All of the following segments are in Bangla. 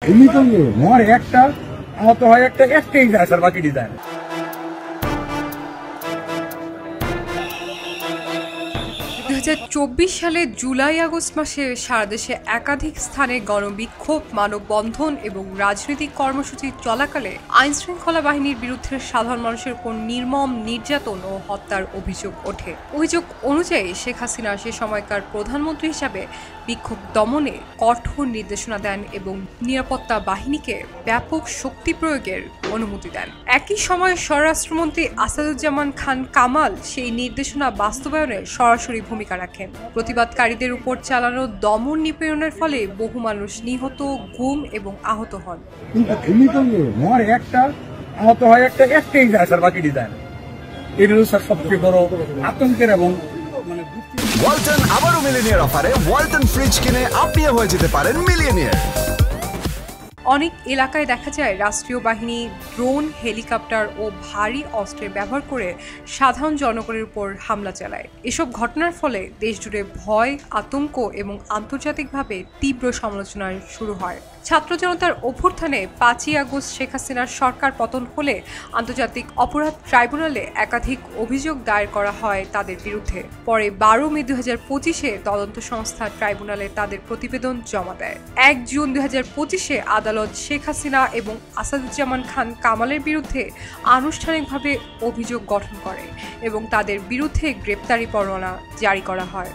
এমনিতে মর একটা আহত হয় একটাই যায় স্যার, বাকিটি যায় না। 2024 সালে জুলাই আগস্ট মাসে সারা দেশে একাধিক স্থানে গণবিক্ষোভ, মানববন্ধন এবং রাজনৈতিক কর্মসূচি চলাকালে আইনশৃঙ্খলা বাহিনীর বিরুদ্ধে সাধারণ মানুষের উপর নির্মম নির্যাতন ও হত্যার অভিযোগ ওঠে। অভিযোগ অনুযায়ী শেখ হাসিনা সে সময়কার প্রধানমন্ত্রী হিসাবে বিক্ষোভ দমনে কঠোর নির্দেশনা দেন এবং নিরাপত্তা বাহিনীকে ব্যাপক শক্তি প্রয়োগের অনুমতি দেন। একই সময় স্বরাষ্ট্রমন্ত্রী আসাদুজ্জামান খান কামাল সেই নির্দেশনা বাস্তবায়নে সরাসরি ভূমিকা রাখেন। প্রতিবাদকারীদের উপর চালানো দমন নিপীড়নের ফলে বহু মানুষ নিহত, গুম এবং আহত হন। এমনিতে মর একটা আহত হয় একটাই যায় স্যার, বাকিটি যায় না। এটা স্যার সবচেয়ে বড় আতঙ্কের এবং ওয়ালটন আবারও মিলিয়নিয়ার অফারে ওয়ালটন ফ্রিজ কিনে আপনিও হয়ে যেতে পারেন মিলিয়নিয়ার। অনেক এলাকায় দেখা যায় রাষ্ট্রীয় বাহিনী ড্রোন, হেলিকপ্টার ও ভারী অস্ত্রের ব্যবহার করে সাধারণ জনগণের উপর হামলা চালায়। এসব ঘটনার ফলে দেশজুড়ে ভয়, আতঙ্ক এবং আন্তর্জাতিকভাবে তীব্র সমালোচনা শুরু হয়। ছাত্র জনতার অভ্যুত্থানে 5ই আগস্ট শেখ হাসিনার সরকার পতন হলে আন্তর্জাতিক অপরাধ ট্রাইব্যুনালে একাধিক অভিযোগ দায়ের করা হয় তাদের বিরুদ্ধে। পরে 12 মে 2025-এ তদন্ত সংস্থা ট্রাইব্যুনালে তাদের প্রতিবেদন জমা দেয়। 1 জুন 2025-এ আদালত শেখ হাসিনা এবং আসাদুজ্জামান খান কামালের বিরুদ্ধে আনুষ্ঠানিকভাবে অভিযোগ গঠন করে এবং তাদের বিরুদ্ধে গ্রেপ্তারি পরোয়ানা জারি করা হয়।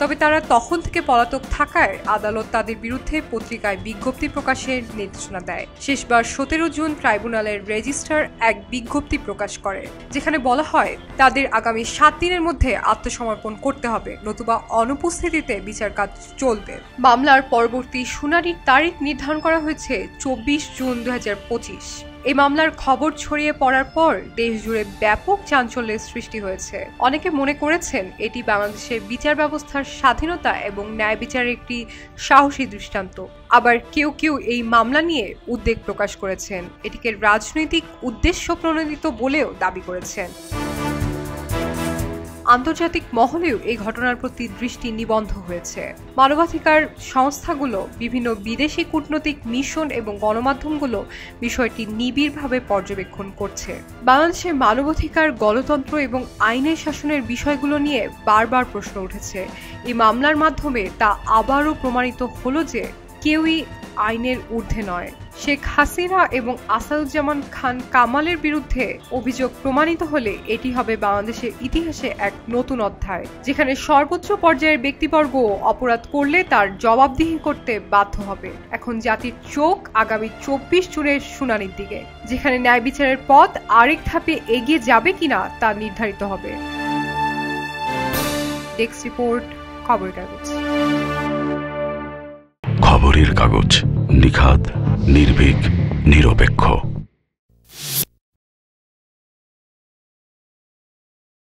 তবে তারা তখন থেকে পলাতক থাকায় আদালত তাদের বিরুদ্ধে পত্রিকায় বিজ্ঞপ্তি প্রকাশের নির্দেশনা দেয়। শেষবার 17 জুন ট্রাইব্যুনালের রেজিস্ট্রার এক বিজ্ঞপ্তি প্রকাশ করে, যেখানে বলা হয় তাদের আগামী 7 দিনের মধ্যে আত্মসমর্পণ করতে হবে, নতুবা অনুপস্থিতিতে বিচার কাজ চলবে। মামলার পরবর্তী শুনানির তারিখ নির্ধারণ করা হয়েছে 24 জুন 2025। এই মামলার খবর ছড়িয়ে পড়ার পর দেশজুড়ে ব্যাপক চাঞ্চল্যের সৃষ্টি হয়েছে। অনেকে মনে করেছেন এটি বাংলাদেশের বিচার ব্যবস্থার স্বাধীনতা এবং ন্যায় বিচারের একটি সাহসী দৃষ্টান্ত। আবার কেউ কেউ এই মামলা নিয়ে উদ্বেগ প্রকাশ করেছেন, এটিকে রাজনৈতিক উদ্দেশ্য প্রণোদিত বলেও দাবি করেছেন। আন্তর্জাতিক মহলেও এই ঘটনার প্রতি দৃষ্টি নিবদ্ধ হয়েছে। মানবাধিকার সংস্থাগুলো, বিভিন্ন বিদেশি কূটনৈতিক মিশন এবং গণমাধ্যমগুলো বিষয়টি নিবিড়ভাবে পর্যবেক্ষণ করছে। বাংলাদেশের মানবাধিকার, গণতন্ত্র এবং আইনের শাসনের বিষয়গুলো নিয়ে বারবার প্রশ্ন উঠেছে। এই মামলার মাধ্যমে তা আবারও প্রমাণিত হলো যে কেউই আইনের ঊর্ধ্বে নয়। শেখ হাসিনা এবং আসাদুজ্জামান খান কামালের বিরুদ্ধে অভিযোগ প্রমাণিত হলে এটি হবে বাংলাদেশের ইতিহাসে এক নতুন অধ্যায়, যেখানে সর্বোচ্চ পর্যায়ের ব্যক্তিবর্গ অপরাধ করলে তার জবাবদিহি করতে বাধ্য হবে। এখন জাতির চোখ আগামী 24 জুনের শুনানির দিকে, যেখানে ন্যায় বিচারের পথ আরেক ধাপে এগিয়ে যাবে কিনা তা নির্ধারিত হবে। ডেস্ক রিপোর্ট, খবরের কাগজ। খবরের কাগজ, নিখাত, নির্ভীক, নিরপেক্ষ।